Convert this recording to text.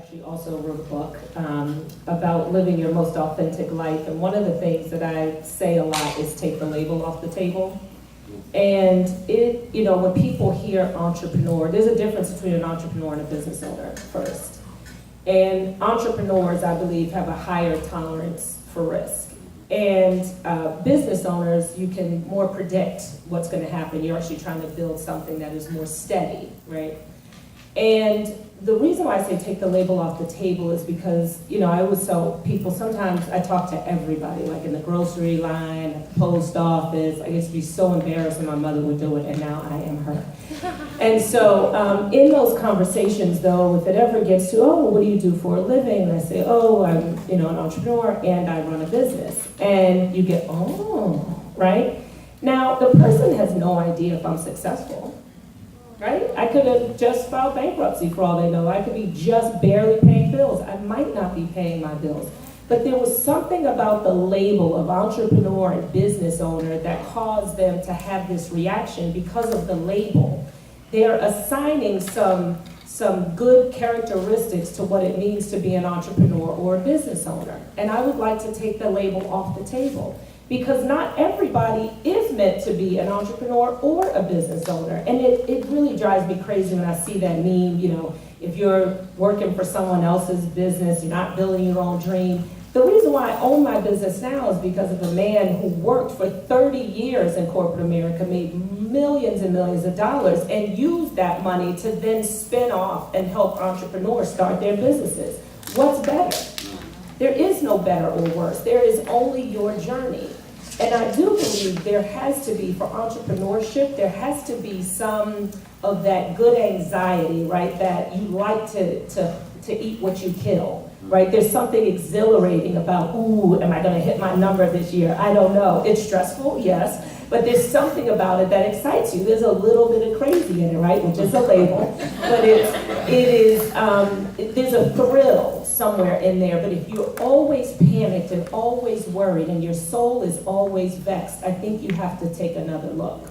actually also wrote a book about living your most authentic life. And one of the things that I say a lot is take the label off the table. And when people hear entrepreneur, there's a difference between an entrepreneur and a business owner first. And entrepreneurs, I believe, have a higher tolerance for risk. And business owners, you can more predict what's going to happen. You're actually trying to build something that is more steady, right? And the reason why I say take the label off the table is because, I always tell people, sometimes I talk to everybody, like in the grocery line, at the post office. I used to be so embarrassed when my mother would do it, and now I am her. And so in those conversations, though, if it ever gets to, oh, what do you do for a living? And I say, oh, I'm an entrepreneur and I run a business. And you get, oh, right? Now, the person has no idea if I'm successful. Right? I could have just filed bankruptcy for all they know. I could be just barely paying bills. I might not be paying my bills. But there was something about the label of entrepreneur and business owner that caused them to have this reaction because of the label. They're assigning some good characteristics to what it means to be an entrepreneur or a business owner. And I would like to take the label off the table. Because not everybody is meant to be an entrepreneur or a business owner. And it really drives me crazy when I see that meme, if you're working for someone else's business, you're not building your own dream. The reason why I own my business now is because of a man who worked for 30 years in corporate America, made millions and millions of dollars, and used that money to then spin off and help entrepreneurs start their businesses. What's better? There is no better or worse. There is only your journey. And I do believe there has to be, for entrepreneurship, there has to be some of that good anxiety, right? That you like to eat what you kill, right? There's something exhilarating about, ooh, am I gonna hit my number this year? I don't know. It's stressful, yes. But there's something about it that excites you. There's a little bit of crazy in it, right? Which is a label. But there's a thrill somewhere in there. But if you're always panicked and always worried and your soul is always vexed, I think you have to take another look.